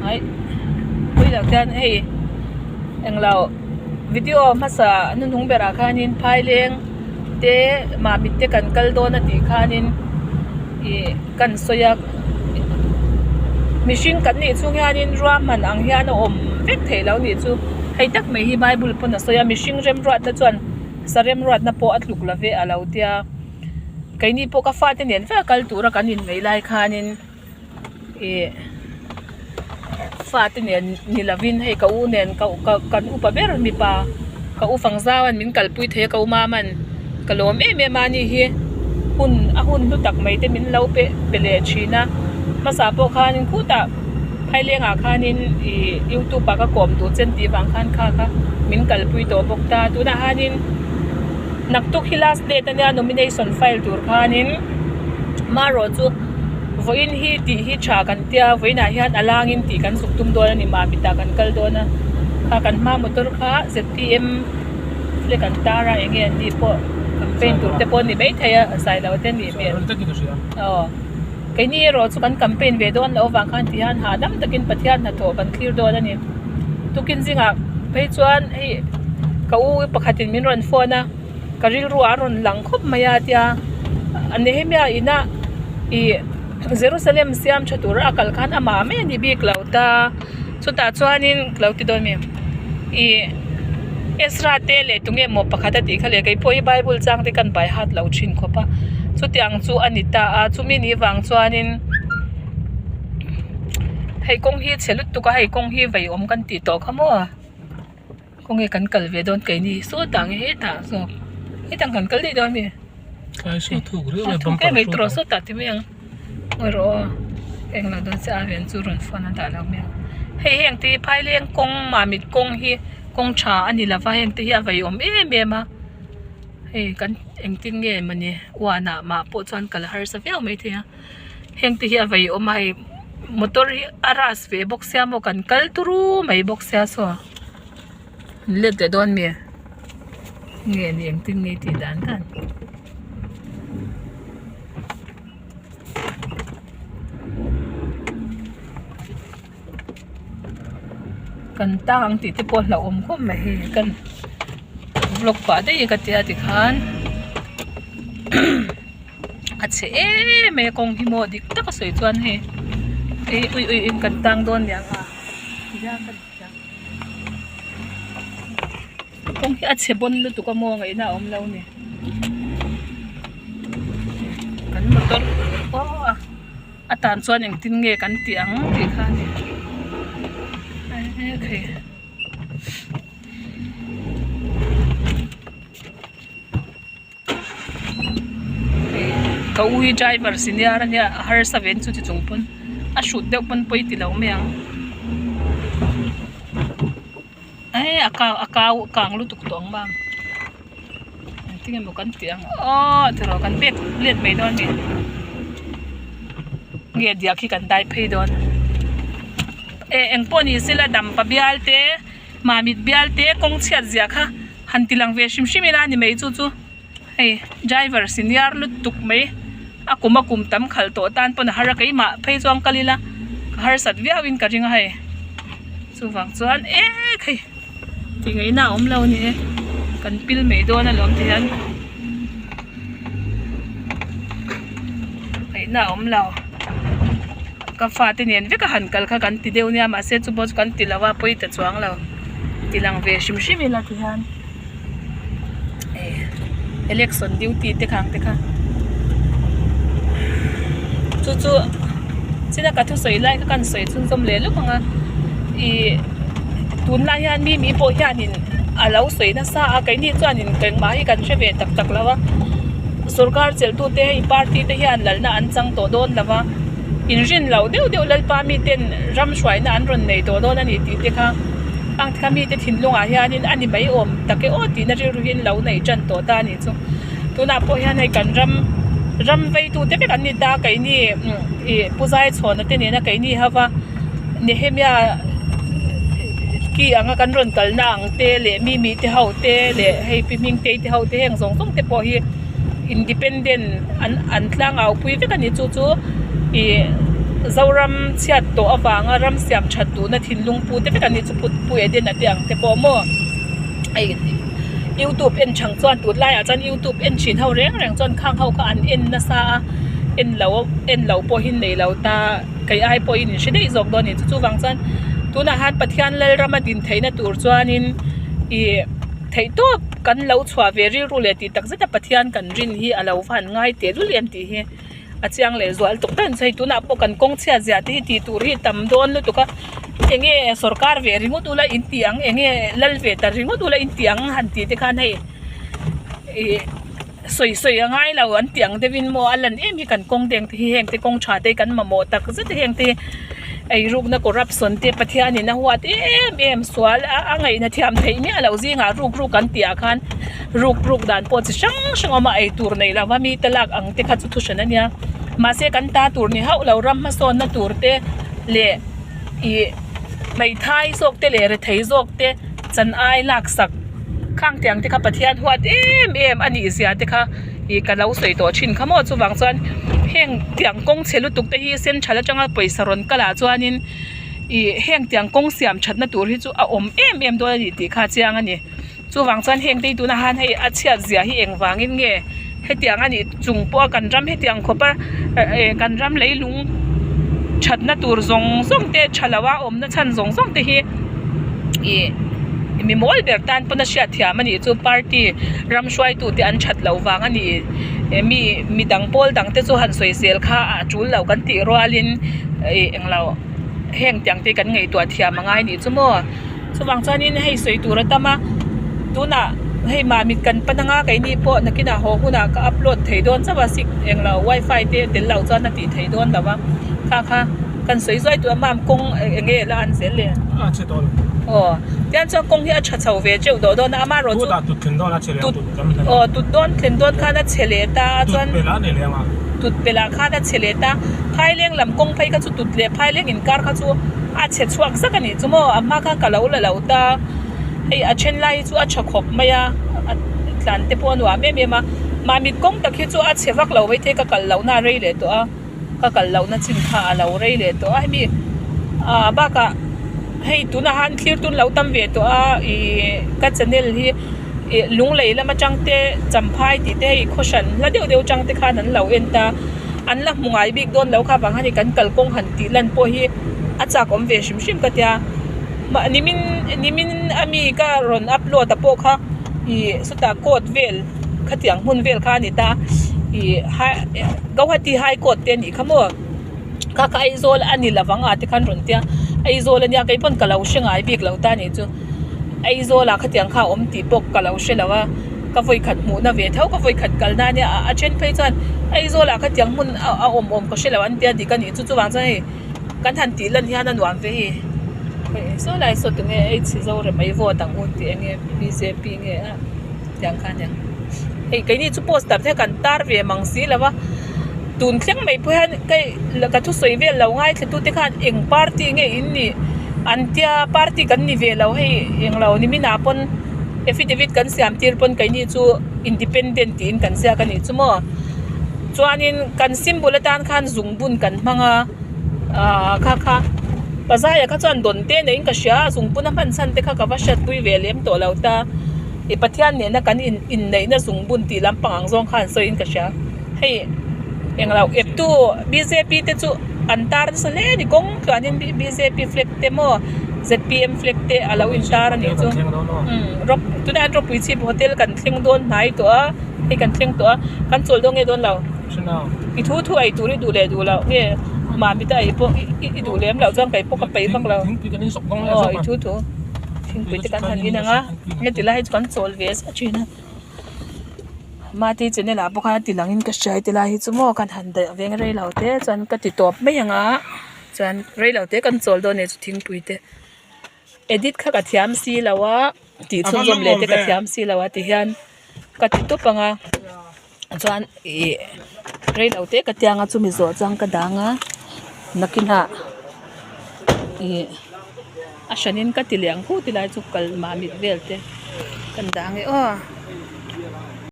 ai pui dak tan hei englo video masa nun hung bera khanin phaileng te ma mit te kan kal don ati khanin e kan soyak machine kan ni chung hianin ram man ang hian om vek theilo ni chu hei tak mai hi bible pun soya machine rem rat na chuan sarem rat na po atluk lave alo tia kaini po ka fa te nen fa kal tura kan in mei lai khanin e fa te nen ni lavin hei ka u nen ka kan u pa ber mi pa ka u fang zawan min kal pui the ka u ma man kalom me mani hi hun a hun lu tak mai te min lo pe pele china masa po khanin khuta phailenga khanin i youtube ka kom tu chen ti wang khan kha min kal pui to bokta tu na hanin naktuk hi last date ania nomination file tur khanin maro chu voin hi ti hi tha kan tia voina hian alangin ti kan suktum don ani ma bita kan kal dona kha kan ma motor kha ZPM le kan tara enge ani po campaign tur te pon ni bei thaya sai law ten ni me cái này rồi chú kan campaign về don lo wang khan ti han ha dam takin pathian na tho ban clear don ani tukin zinga phei chuan ei ka u pakhatin min ron phone na karil ru aron lang khop maya tia anehemia ina I Jerusalem siam chatur akal khan ama me ni bi klauta chuta chuanin klauti don me I Ezra te le tunge mo pakhata ti khale kai poi bible chang te kan bai hat lo thin khopa chu tiang chu anita a chu mi ni wang chuanin hei kong hi chelut tu ka hei kong hi vai om kan ti to khamo kong e kan kal ve don kai ni so tang he ta so he tang kan kal di don mi kai so thu gre le bam ka mai tro so ta ti meng ro eng la don sa ven chu ron fana da la me hei heng ti phai leng kong ma mit kong hi kong cha ani la va heng ti hi vai om me ma hei kan eng tin nge mani wana ma po chuan kal har sa veo mai thia heng ti hi vai om mai motor hi aras ve box sia mo kan kal turu mai box sia so le te don me nge ni eng tin nge ti dan kan kan tang ti te po la om ko mai he kan vlog pa dei ka tia ti khan ache me kong hi mo dik ta ka soi chuan he ui in kan tang don yang a ya kan kong hi ache bon lu tu ka mo ngai na om lo ni kan motor atan chuan eng tin nge kan tiang ti khan ni okay ka ui driver senior ania har sa ven chu chi chungpun a shoot deuh pon poi ti lo meang ai aka kang lu tuk tong bam tinge mo kan tiang thero kan bet let mai don ni nge dia ki kan dai phei don eng poni sila dam pa bialte mamit bialte kong chiat zia kha hantilang ve shim ila ni mai chu chu hei driver senior lu tuk mai akuma kum tam khal to tan pon hara kai ma phei chuang kalila har sat viawin ka ringa hai chu wang chuan khai ti ngai na om lo ni kan pil mai do na lom ti han ai na om lo ka fa te nen ve ka han kal kha kan ti deu nia ma se chu bo kan ti lawa poi ta chuang lo tilang ve shim ila ti han election duty te khang te kha chu sina ka thu soi lai ka kan soi chun som le lu panga I tun la hian mi po hian in alo soi na sa a kai ni chuan in keng ma hi kan theve tak lawa sarkar chel tu te hi party te hian lalna an chang to don lawa in rin lo deu lal pa mi ten ram shwai na an ron nei to don ani ti te kha ang kami te thinlung a hian in ani mai om take o ti na ri hin lo nei chan to ta ni chu tuna po hian ai kan ram vei tu te pe kan ni ta kai ni puzai chhona te ne na kai ni hawa nehemia ki anga kan ron kal na ang te le mi te hau te le hei pi ming te hau te heng song te po hi independent an tlang au pui ve kan ni chu zoram chiat to awanga ram siam that tu na thin lung pu te kan ni chu put pu eden atiang te po mo ai YouTube en chang chuan tut lai a chan YouTube en chin ho reng reng chon khang ho ka an en na sa en lo po hin nei lo ta kai ai po in she dei zok don ni chu wang chan tu na han pathian lel ramadin theina tur chuan in I thei to kan lo chwa very rule ti tak zeta pathian kan rin hi alo van ngai te ru lem ti hi achiang le zual tok tan chei tu na po kan kong chia zia ti tur hi tam don lu tuka enge sarkar ve ringu tula intiang enge lalve ta ringu tula intiang han ti te khan hei soi ngai lo an tiang devin mo alan em hi kan kong deng thi heng te kong cha te kan ma mo tak zet heng te ai ruk na corruption te pathian in na huat em swal a ngai na thiam thei mi alo zinga ruk kan tia khan ruk dan po chi sang ma ai tur nei la wa mi talak ang te kha chu thu shan ania ma se kan ta tur ni hau lo ram ma son na tur te le I mai thai zok te le re thei zok te chan ai lak sak khang tiang te kha pathian huat em ani zia te kha I ka lo soi to chin khamo chu wang chuan heng tiang kong chelu tuk te hi sen thala changa paisa ron kala chuanin I heng tiang kong siam thatna tur hi chu a om em do ni ti kha chiang ani chu wang chuan heng te tu na han hei a chiat zia hi eng wangin nge he tiang ani chung po kan ram he tiang khopar kan ram leilung thatna tur zong te thalawa om na chan zong te hi mi mol bertan pona sha thiam ani chu party ram shwai tu te an that lo wang ani mi dang pol dang te chu han soi sel kha a chul lo kan ti roalin englo heng tiang te kan ngei to thiam ngai ni chu mo chu wang chanin hei soi tur atama tuna hei ma mit kan pananga kai ni po nakina ho huna ka upload thei don chawa sik englo wifi te tel lo chan na ti thei don lawa kha kan soi zoi tu mam kong nge la an sel le a che to tian cho kong hi a cha chau ve cheu do na ama ro chu ta tu thin do na che le tu jam tu don thlen don kha na chele ta chuan pe la ne le ma tut pela kha na chele ta phai leng lam kong phai ka chu tut le phai leng in kar kha chu a che chuak sakani chumo amma kha ka lo la ta ei a chen lai chu a cha khop maya tlan te pon wa me ma mit kong ta khi chu a chewak lo ve the ka kal lo na rei le to a ka kal lo na chin kha a lo rei le to ai mi ba ka hei tu na han clear tun lo tam ve to a ka channel hi lung lei lama changte champhai ti te khoshan la deu changte khan an lo enta an la mungai big don lo kha bang hani kan kal kong han ti lan po hi acha kom ve shim ka tia ma nimin ami ka ron upload ta po kha suta code vel khatiang hun vel kha ni ta gawhati high court te ni khamo ka aizol ani lawanga te khan ron tia aizol ania kai pon kalau shengai bik lo ta ni chu aizola khatiang kha om ti pok kalau shelawa ka voi khat mu na ve thau ka voi khat kal na nia a chen phei chan aizola khatiang mun a om ko shelawa an tia di ka ni chu wang chai kan han ti lan hian an wan ve hi so lai so tu nge ai chi zo re mai vo tang u ti nge BJP nge tiang khan yang ei kai ni chu poster the kan tar ve mangsi lawa tun thleng mai phan kai la ka thu soi ve lo ngai thlu te khan eng party nge in ni antia party kan ni ve lo hei eng lo ni mina pon affidavit kan siam tir pon kai ni chu independent in kan sia kan ni chu mo chuanin kan symbol tan khan zungbun kan manga kha pazaya kha chuan don te nei ka sha zungpuna man san te kha ka wa shat pui ve lem to lo ta pathian ne na kan in nei na zungbun ti lam pang zong khan so in ka sha hei englau ep2 BJP te chu antar sa le ni kong tuanin BJP flag te mo ZPM flag te alo intar ani chu rop tunan rop pichi hotel kan thleng don nai to a he kan thleng to a kan chol dong e don law I thu ai tu ri du le du law nge ma mi ta I po I du lem law jang kai po ka pai bang law I thu thing pui te kan han ina nga nge ti lai kan chol ves a china ma ti chene la bokha ti langin ka shai ti la hi chumo kan han da veng rei lo te chan ka ti top mai anga chan rei lo te kan chol do ne chu thing pui te edit kha ka thiam si lawa ti chun zom le te ka thiam si lawa ti hian ka ti to panga chan rei lo te ka tianga chu mi zo chang ka danga nakina a shanin ka ti liang hu ti lai chu kal ma mi vel te kan dang e